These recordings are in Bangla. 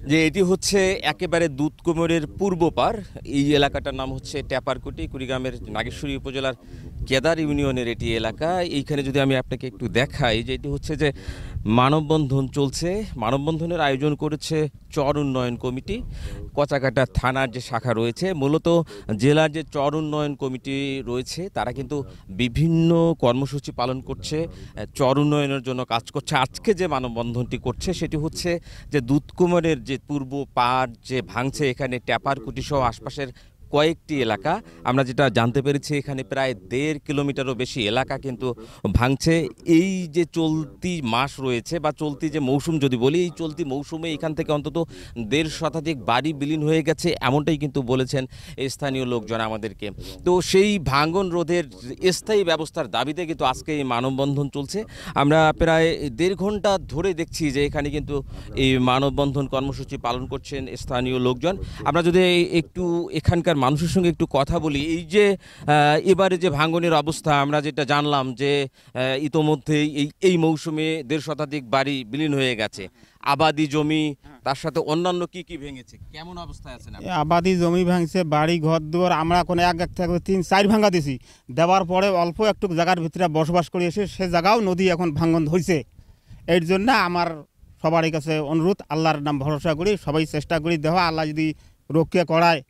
যে এটি হচ্ছে একেবারে দুধকুমোরের পূর্ব পার। এই এলাকাটার নাম হচ্ছে ট্যাপারকুটি, কুড়িগ্রামের নাগেশ্বরী উপজেলার কেদার ইউনিয়নের এটি এলাকা। এইখানে যদি আমি আপনাকে একটু দেখাই যে এটি হচ্ছে যে মানববন্ধন চলছে। মানববন্ধনের আয়োজন করেছে চর উন্নয়ন কমিটি, কচাকাটা থানার যে শাখা রয়েছে। মূলত জেলার যে চর উন্নয়ন কমিটি রয়েছে তারা কিন্তু বিভিন্ন কর্মসূচি পালন করছে, চর উন্নয়নের জন্য কাজ করছে। আজকে যে মানববন্ধনটি করছে সেটি হচ্ছে যে দুধকুমারের যে পূর্ব পাড় যে ভাঙছে, এখানে ট্যাপারকুটি সহ আশপাশের কয়েকটি এলাকা। আমরা যেটা জানতে পেরেছি এখানে প্রায় 1.5 কিলোমিটারও বেশি এলাকা কিন্তু ভাঙছে। এই যে চলতি মাস রয়েছে বা চলতি যে মৌসুম যদি বলি, এই চলতি মৌসুমে এখান থেকে অন্তত 1.5 শতাধিক বাড়ি বিলীন হয়ে গেছে, এমনটাই কিন্তু বলেছেন স্থানীয় লোকজন আমাদেরকে। তো সেই ভাঙন রোধের স্থায়ী ব্যবস্থার দাবিতে কিন্তু আজকে এই মানববন্ধন চলছে। আমরা প্রায় 1.5 ঘন্টা ধরে দেখছি যে এখানে কিন্তু এই মানববন্ধন কর্মসূচি পালন করছেন স্থানীয় লোকজন। আমরা যদি একটু এখানকার মানুষের সঙ্গে একটু কথা বলি, এই যে এবারে যে ভাঙনের অবস্থা আমরা যেটা জানলাম যে ইতোমধ্যে এই মৌসুমে 1.5 শতাধিক বাড়ি বিলীন হয়ে গেছে, আবাদি জমি, তার সাথে অন্যান্য কি কি ভেঙেছে, কেমন অবস্থায় আছেন আপনি? আবাদি জমি ভাঙছে, বাড়ি ঘর দুয়ার আমরা এখন এক এক থেকে 3-4 ভাঙা দিছি। দেওয়ার পরে অল্প একটু জায়গার ভিতরে বসবাস করে এসে সে জায়গাও নদী এখন ভাঙন হয়েছে। এর জন্য আমার সবার কাছে অনুরোধ, আল্লাহর নাম ভরসা করি, সবাই চেষ্টা করি দেওয়া। আল্লাহ যদি রক্ষা করায়,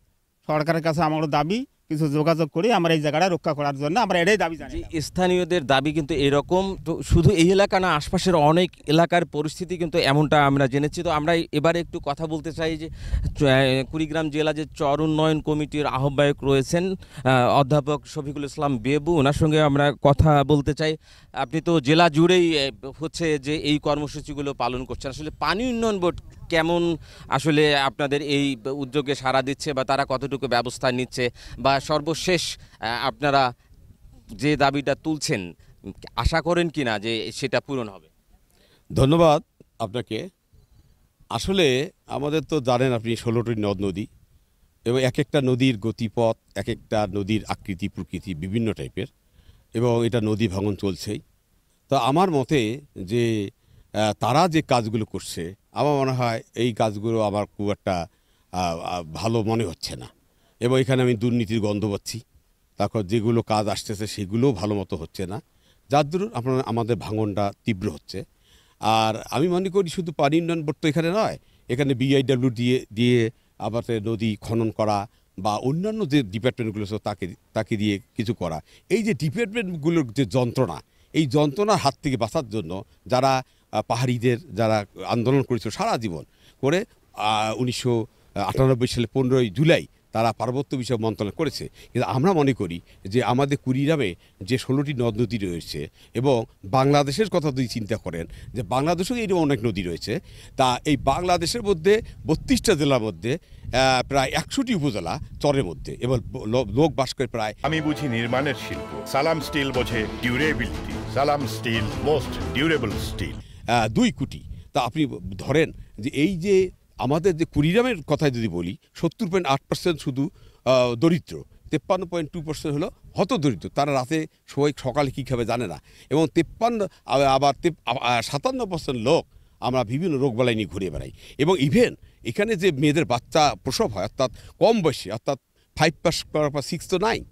সরকারের কাছে আমারও দাবি কিছু যোগাযোগ করি আমরা এই জায়গাটা রক্ষা করার জন্য, আমরা এটাই দাবি জানি। স্থানীয়দের দাবি কিন্তু এরকম। তো শুধু এই এলাকা না, আশপাশের অনেক এলাকার পরিস্থিতি কিন্তু এমনটা আমরা জেনেছি। তো আমরা এবারে একটু কথা বলতে চাই যে কুড়িগ্রাম জেলা যে চর উন্নয়ন কমিটির আহ্বায়ক রয়েছেন অধ্যাপক শফিকুল ইসলাম বেবু, ওনার সঙ্গে আমরা কথা বলতে চাই। আপনি তো জেলা জুড়েই হচ্ছে যে এই কর্মসূচিগুলো পালন করছেন, আসলে পানি উন্নয়ন বোর্ড কেমন আসলে আপনাদের এই উদ্যোগে সাড়া দিচ্ছে বা তারা কতটুকু ব্যবস্থা নিচ্ছে, বা সর্বশেষ আপনারা যে দাবিটা তুলছেন আশা করেন কিনা যে সেটা পূরণ হবে? ধন্যবাদ আপনাকে। আসলে আমাদের তো জানেন আপনি 16টি নদ নদী, এবং এক একটা নদীর গতিপথ, এক একটা নদীর আকৃতি প্রকৃতি বিভিন্ন টাইপের, এবং এটা নদী ভাঙন চলছেই। তো আমার মতে যে তারা যে কাজগুলো করছে, আমার মনে হয় এই কাজগুলো আমার খুব একটা ভালো মনে হচ্ছে না, এবং এখানে আমি দুর্নীতির গন্ধ পাচ্ছি। তারপর যেগুলো কাজ আসতেছে সেগুলোও ভালো মতো হচ্ছে না, যার দরুন আমাদের ভাঙনটা তীব্র হচ্ছে। আর আমি মনে করি শুধু পানি উন্নয়ন বোর্ড তো এখানে নয়, এখানে বিআইডব্লিউ দিয়ে আবার নদী খনন করা বা অন্যান্য যে ডিপার্টমেন্টগুলো তাকে দিয়ে কিছু করা। এই যে ডিপার্টমেন্টগুলোর যে যন্ত্রণা, এই যন্ত্রণার হাত থেকে বাঁচার জন্য যারা পাহাড়িদের যারা আন্দোলন করেছিল সারা জীবন করে, 1998 সালে 15ই জুলাই তারা পার্বত্য বিষয় মন্ত্রণালয় করেছে। কিন্তু আমরা মনে করি যে আমাদের কুড়িগ্রামে যে 16টি নদ নদী রয়েছে, এবং বাংলাদেশের কথা যদি চিন্তা করেন যে বাংলাদেশেও এরকম অনেক নদী রয়েছে, তা এই বাংলাদেশের মধ্যে 32টা জেলার মধ্যে প্রায় 100টি উপজেলা চরের মধ্যে, এবং লোক বাস করে প্রায়। আমি বুঝি নির্মাণের শিল্প, সালাম স্টিল বোঝে ডিউরেবিলিটি। সালাম স্টিল, মোস্ট ডিউরেবল স্টিল। 2 কোটি। তা আপনি ধরেন যে এই যে আমাদের যে কুড়িগ্রামের কথায় যদি বলি, 70.8% শুধু দরিদ্র, 53.2% হলো হতদরিদ্র। তারা রাতে সকালে কী খাবে জানে না, এবং 57% লোক আমরা বিভিন্ন রোগবালাই নিয়ে ঘুরে বেড়াই। এবং ইভেন এখানে যে মেয়েদের বাচ্চা প্রসব হয়, অর্থাৎ কম বয়সে, অর্থাৎ 5 পাস করার পর 6 তো 9,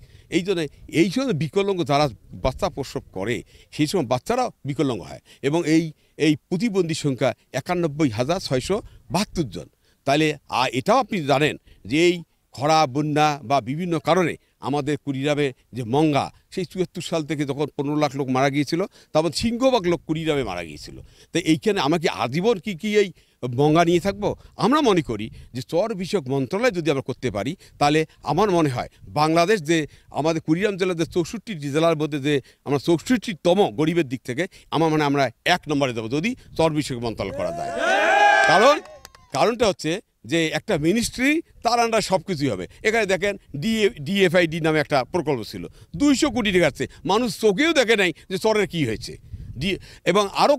এই জন্য বিকলাঙ্গ যারা বাচ্চা প্রসব করে সেই সময় বাচ্চারাও বিকলাঙ্গ হয়, এবং এই প্রতিবন্ধী সংখ্যা 91,672 জন। তাহলে এটাও আপনি জানেন যে এই খরা, বন্যা বা বিভিন্ন কারণে আমাদের কুড়িগ্রামে যে মঙ্গা, সেই 74 সাল থেকে যখন 15 লাখ লোক মারা গিয়েছিল, তখন সিংহভাগ লোক কুড়িগ্রামে মারা গিয়েছিল। তো এইখানে আমাকে আজীবন কি এই মঙ্গা নিয়ে থাকবো? আমরা মনে করি যে চর বিষয়ক মন্ত্রণালয় যদি আমরা করতে পারি, তাহলে আমার মনে হয় বাংলাদেশ যে আমাদের কুড়িগ্রাম জেলার যে 64টি জেলার মধ্যে যে আমরা 64তম গরিবের দিক থেকে আমার মনে আমরা 1 নম্বরে দেবো যদি চর বিষয়ক মন্ত্রণালয় করা যায়। কারণটা হচ্ছে যে একটা মিনিস্ট্রি, তার আন্ডারে সব কিছুই হবে। এখানে দেখেন ডিএফআইডি নামে একটা প্রকল্প ছিল, 200 কোটি টাকা আছে, মানুষ চোখেও দেখে নাই যে চরের কী হয়েছে। এবং আরও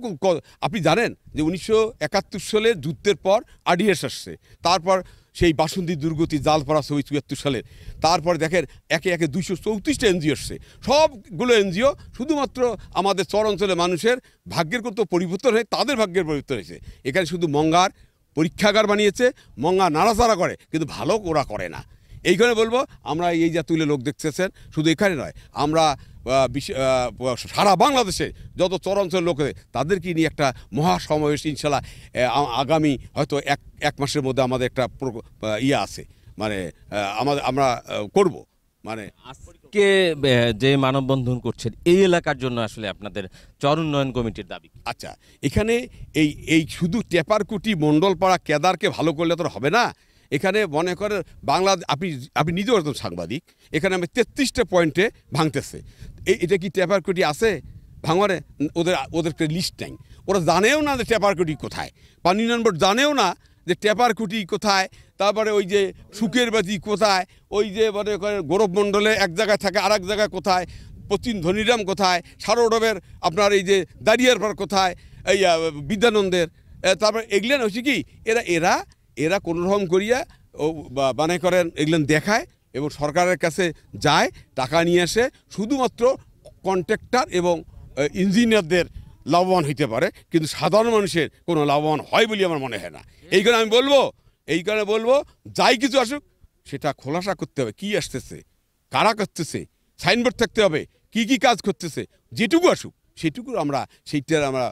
আপনি জানেন যে 1971 সালে যুদ্ধের পর আরডিএস আসছে, তারপর সেই বাসন্তী দুর্গতি জালপাড়া 74 সালের, তারপরে দেখেন একে একে 234টা এনজিও আসছে। সবগুলো এনজিও শুধুমাত্র আমাদের চর অঞ্চলের মানুষের ভাগ্যের কত পরিবর্তন হয়, তাদের ভাগ্যের পরিবর্তন হয়েছে। এখানে শুধু মঙ্গার পরীক্ষাগার বানিয়েছে, মঙ্গা নাড়াচাড়া করে, কিন্তু ভালো ওরা করে না। এইখানে বলবো আমরা এই যা তুলে লোক দেখতেছেন, শুধু এখানে নয়, আমরা সারা বাংলাদেশে যত চরাঞ্চল লোক তাদেরকে নিয়ে একটা মহাসমাবেশ ইনশাল্লাহ আগামী হয়তো এক মাসের মধ্যে আমাদের একটা ইয়ে আছে, মানে আমরা করব। মানে আজকে যে মানববন্ধন করছেন এই এলাকার জন্য আসলে আপনাদের চর উন্নয়ন কমিটির দাবি। আচ্ছা, এখানে এই শুধু টেপারকুটি মণ্ডলপাড়া কেদারকে ভালো করলে তো হবে না। এখানে মনে করেন আপনি নিজেও একজন সাংবাদিক, এখানে আমি 33টা পয়েন্টে ভাঙতেছে। এটা কি টেপারকুটি আছে ভাঙরে? ওদেরকে লিস্ট নেই, ওরা জানেও না যে টেপারকুটি কোথায়, পানি উন্নয়ন বোর্ড জানেও না যে টেপারকুটি কোথায়, তারপরে ওই যে সুখের বাতি কোথায়, ওই যে মনে করেন গৌরবমণ্ডলে এক জায়গায় থাকে আর এক জায়গায় কোথায়, পশ্চিম ধনিরাম কোথায়, সারোডবের আপনার এই যে দাঁড়িয়ারপাড় কোথায়, এই বিদ্যানন্দের, তারপরে এগুলেন হচ্ছে কি এরা কোনোরকম করিয়া মানে করেন এগুলেন দেখায় এবং সরকারের কাছে যায়, টাকা নিয়ে আসে, শুধুমাত্র কন্ট্রাক্টর এবং ইঞ্জিনিয়ারদের লাভবান হইতে পারে, কিন্তু সাধারণ মানুষের কোনো লাভবান হয় বলে আমার মনে হয় না। এই কারণে বলবো যাই কিছু আসুক সেটা খোলাসা করতে হবে, কি আসতেছে, কারা করতেছে, সাইনবোর্ড থাকতে হবে, কি কাজ করতেছে, যেটুকু আসুক সেইটুকু সেইটার আমরা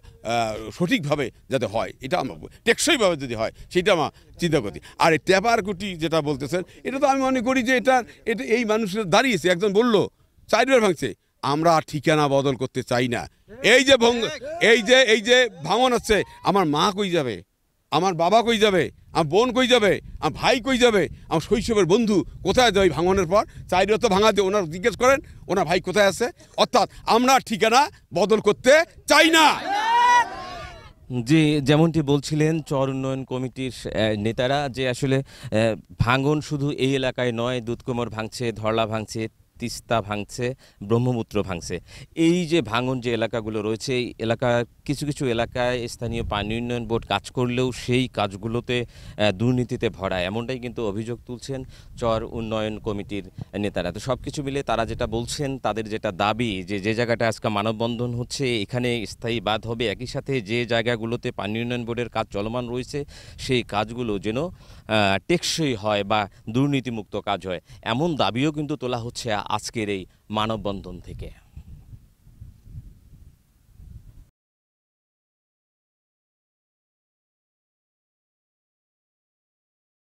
সঠিকভাবে যাতে হয়, এটা আমরা টেকসইভাবে যদি হয় সেইটা আমরা চিন্তা করি। আর এই টেপারকুটি যেটা বলতেছেন, এটা তো আমি মনে করি যে এটা এই মানুষের দাঁড়িয়েছে, একজন বললো 4 বার ভাঙছে, আমরা ঠিকানা বদল করতে চাই না। এই যে ভাঙন হচ্ছে, আমার মা কই যাবে, আমার বাবা কই যাবে, আমার বোন কই যাবে, আমার ভাই কই যাবে, আমার শৈশবের বন্ধু কোথায় যায় ভাঙনের পর? 4 বার তো ভাঙা দিয়ে ওনার জিজ্ঞেস করেন ওনার ভাই কোথায় আছে। অর্থাৎ আমরা ঠিকানা বদল করতে চাই না। যে যেমনটি বলছিলেন চর উন্নয়ন কমিটির নেতারা, যে আসলে ভাঙন শুধু এই এলাকায় নয়, দুধকুমোর ভাঙছে, ধরলা ভাঙছে, তিস্তা ভাঙছে, ব্রহ্মপুত্র ভাঙছে। এই যে ভাঙন যে এলাকাগুলো রয়েছে, এই এলাকার কিছু এলাকায় স্থানীয় পানি উন্নয়ন বোর্ড কাজ করলেও সেই কাজগুলোতে দুর্নীতিতে ভরা, এমনটাই কিন্তু অভিযোগ তুলছেন চর উন্নয়ন কমিটির নেতারা। তো সব কিছু মিলে তারা যেটা বলছেন, তাদের যেটা দাবি যে জায়গাটা আজকে মানববন্ধন হচ্ছে এখানে স্থায়ী বাঁধ হবে, একই সাথে যে জায়গাগুলোতে পানি উন্নয়ন বোর্ডের কাজ চলমান রয়েছে সেই কাজগুলো যেন টেকসই হয় বা দুর্নীতিমুক্ত কাজ হয়, এমন দাবিও কিন্তু তোলা হচ্ছে আজকের এই মানববন্ধন থেকে।